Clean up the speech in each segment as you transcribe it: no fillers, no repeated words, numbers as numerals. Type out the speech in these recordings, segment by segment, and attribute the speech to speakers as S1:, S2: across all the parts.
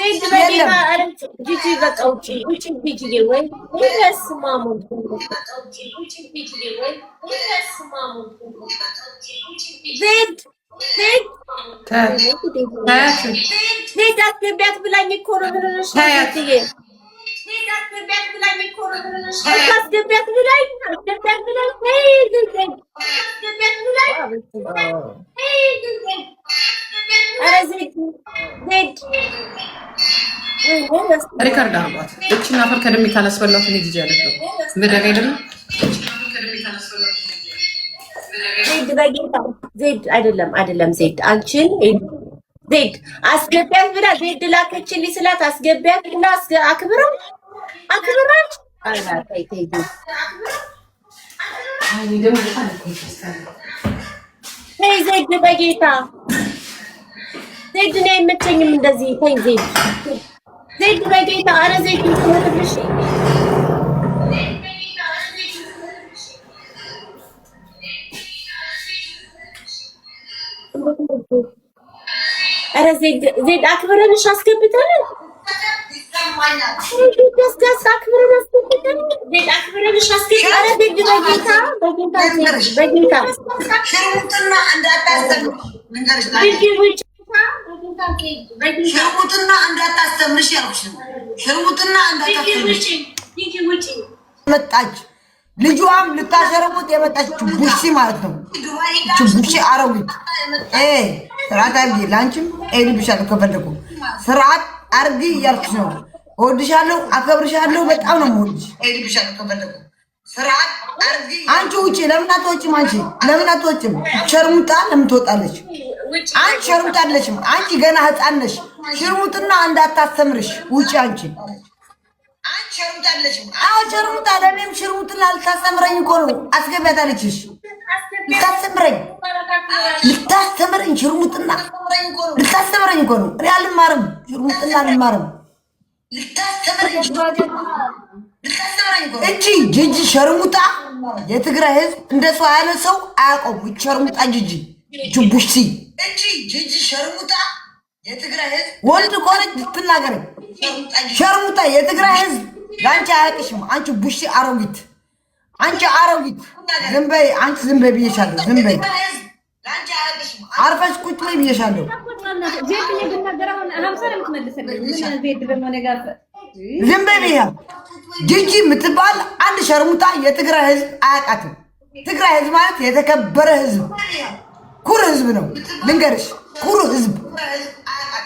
S1: ዘይድ በጌታ አረንት ጂጂ በቃ ውጪ ውጪ ጂጂ ወይ ይስማሙ ዘይድ ዘይድ ዘይድ አስገቢያት ብላኝ እኮ ነው ብለሽ ታያትዬ አስገቢያት ብላኝ እኮ ነው ብለሽ አስገቢያት ብላኝ አስገቢያት ብላኝ ኧረ ዘይድ ዘይድ
S2: ሪካርድ አርጓት እቺን አፈር ከደም ካላስበላሁት እኔ ጂጂ አይደለም ምድር አይደለም
S1: ዘይድ በጌታ ዘይድ አይደለም ዘይድ አንቺን ዘይድ አስገቢያት ብላ ዘይድ ላከችልኝ ስላት አስገቢያት ብላ አክብረው ተይ ዘይድ በጌታ ዘይድ ነው አይመቸኝም እንደዚህ ተይ ዘይድ በጌታ ኧረ ዘይድ ትሞትልሽ ኧረ ዘይድ አክብረንሽ አስገብተን
S3: ሽርሙጥና እንዳታስተምርሽ ያልኩሽ ሽርሙጥና እንዳታስተምርሽ መጣች። ልጇም ልታሸርሙት የመጣች ቡሺ ማለት ነው። ቡሺ አረዊት ስርዓት አርጊ። ላንቺም ልብሻለሁ ከፈለኩ ስርዓት አርጊ እያልኩሽ ነው። እወድሻለሁ፣ አከብርሻለሁ። በጣም ነው የምወድሽ። ልብሻለሁ ከፈለኩ ስርዓት አርጊ። አንቺ ውጪ። ለምን አትወጪም? አንቺ ለምን አትወጪም? ሸርሙጣ ለምን ትወጣለች? አንቺ ሸርሙጣለሽም። አንቺ ገና ህፃን ነሽ። ሽርሙጥና እንዳታስተምርሽ ውጪ። አንቺ ሸርሙጣለሽም። አዎ ሸርሙጣ። ለኔም ሽርሙጥና ልታስተምረኝ እኮ ነው አስገቢያት አለችሽ። ልታስተምረኝ ሽርሙጥና ልታስተምረኝ እኮ ነው። እኔ አልማርም፣ ሽርሙጥና አልማርም። እቺ ጂጂ ሸርሙጣ የትግራይ ህዝብ እንደሷ ያለ ሰው አያውቀውም። ሸርሙጣ ጂጂ ጅቡሺ እቺ ጂጂ ሸርሙጣ የትግራይ ህዝብ ወልድ ኮረጅ ትናገር። ሸርሙጣ የትግራይ ህዝብ ላንቺ አያውቅሽም። አንቺ ቡሺ አሮጊት፣ አንቺ አሮጊት ዝም በይ። አንቺ ዝም በይ ብዬሻለሁ። ዝም በይ አርፈሽ ቁጭ በይ ብዬሻለሁ። ዝም በይ ብያ ጂጂ የምትባል አንድ ሸርሙጣ የትግራይ ህዝብ አያውቃትም። ትግራይ ህዝብ ማለት የተከበረ ህዝብ ኩር ህዝብ ነው። ልንገርሽ ኩር ህዝብ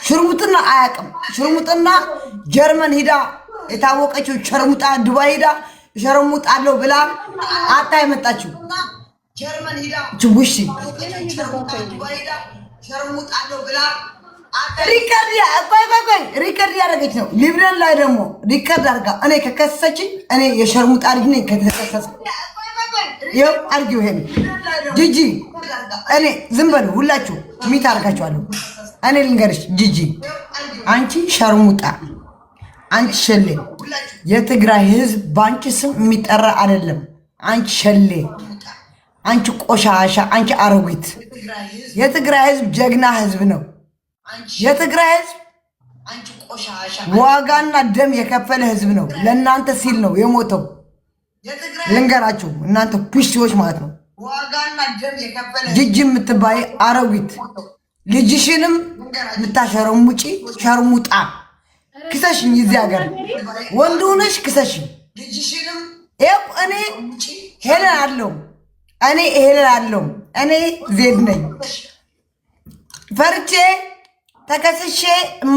S3: ሽርሙጥና አያውቅም። ሽርሙጥና ጀርመን ሂዳ የታወቀችው ሸርሙጣ ዱባይ ሂዳ ሸርሙጣለሁ ብላ አጣ የመጣችው ጀርመን ሂዳ ጅቡሺ ሸርሙጣለሁ ብላ ሪከርድ ያደረገች ነው። ሊብነን ላይ ደግሞ ሪከርድ አድርጋ እኔ ከከሰሰችኝ እኔ የሸርሙጣ ልጅ ነኝ። ከተከሰሰ ይኸው አድርጊው። ይሄን ጂጂ እኔ ዝም በሉ ሁላችሁ ሚት አድርጋችኋለሁ። እኔ ልንገርሽ ጂጂ አንቺ ሸርሙጣ፣ አንቺ ሸሌ፣ የትግራይ ህዝብ በአንቺ ስም የሚጠራ አይደለም። አንቺ ሸሌ፣ አንቺ ቆሻሻ፣ አንቺ አሮጊት። የትግራይ ህዝብ ጀግና ህዝብ ነው። የትግራይ ህዝብ ዋጋና ደም የከፈለ ህዝብ ነው። ለእናንተ ሲል ነው የሞተው። ልንገራችሁ እናንተ ፑሽቲዎች ማለት ነው። ጂጂ የምትባይ አሮጊት ልጅሽንም የምታሸረሙጪ ሸርሙጣ ክሰሽኝ። እዚህ ሀገር ወንድ ሆነሽ ክሰሽኝ። እኔ ሄለን አለው እኔ ዜድ ነኝ። ፈርቼ ተከስሼ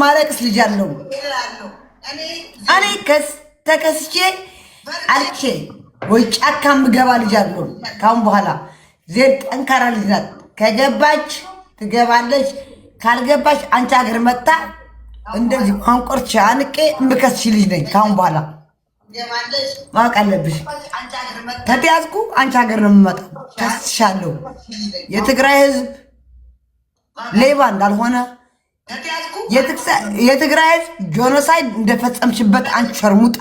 S3: ማለቅስ ልጅ አለው። እኔ ተከስቼ አልቼ ወይ ጫካ ምገባ ልጅ አለው። ካሁን በኋላ ዜድ ጠንካራ ልጅ ናት። ከገባች ትገባለች፣ ካልገባች አንቺ ሀገር መጣ እንደዚህ አንቆርቼ አንቄ እምከስሽ ልጅ ነኝ። ካሁን በኋላ ማወቅ አለብሽ። ከተያዝኩ አንቺ ሀገር ነው የምመጣው። ከስሻለሁ። የትግራይ ህዝብ ሌባ እንዳልሆነ የትግራይ ህዝብ ጆኖሳይድ እንደፈጸምሽበት አንቺ ሸርሙጣ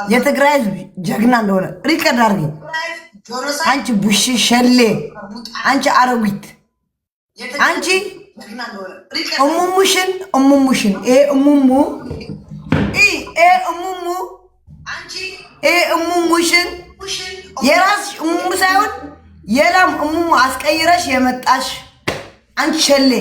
S3: የትግራይ ህዝብ ጀግና እንደሆነ ሪከርድ አድርጊ። አንቺ ቡሺ ሸሌ፣ አንቺ አረዊት፣ አንቺ እሙሙሽን ይሄ እሙሙ እሙሙሽን የራስሽ እሙሙ ሳይሆን የላም እሙሙ አስቀይረሽ የመጣሽ አንቺ ሸሌ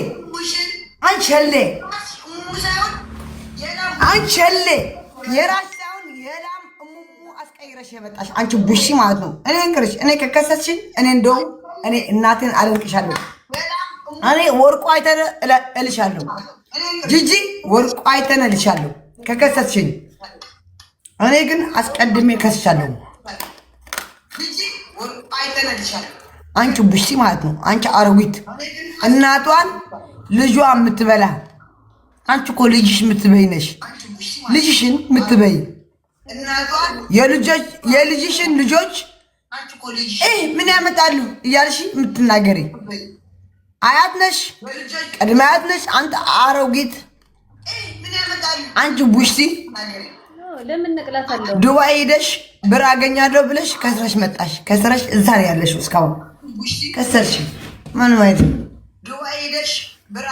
S3: የራስሽ ሳይሆን የላም እሙሙ አስቀይረሽ የመጣሽ አንቺ ቡሺ ማለት ነው። እኔ እንግዲህ እኔ ከከሰስሽኝ እኔ እንደውም እኔ እናቴን አለንቅሻለሁ። እኔ ወርቁ አይተነ እልሻለሁ። ጂጂ ወርቁ አይተነ እልሻለሁ ከከሰስሽኝ። እኔ ግን አስቀድሜ ከስሻለሁ። አንቺ ቡሺ ማለት ነው። አንቺ አረዊት እናቷን ልጇ የምትበላ አንቺ እኮ ልጅሽ የምትበይ ነሽ። ልጅሽን የምትበይ የልጅሽን ልጆች ምን ያመጣሉ እያልሽ የምትናገሪ አያት ነሽ፣ ቀድመ አያት ነሽ። አንተ አሮጊት አንቺ ቡሺ
S1: ለምን ነቅላታለሁ?
S3: ዱባይ ሄደሽ ብር አገኛለሁ ብለሽ ከስረሽ መጣሽ። ከስረሽ እዛ ነው ያለሽው። እስካሁን ከሰርሽ ምን ማለት ነው? ዱባይ ሄደሽ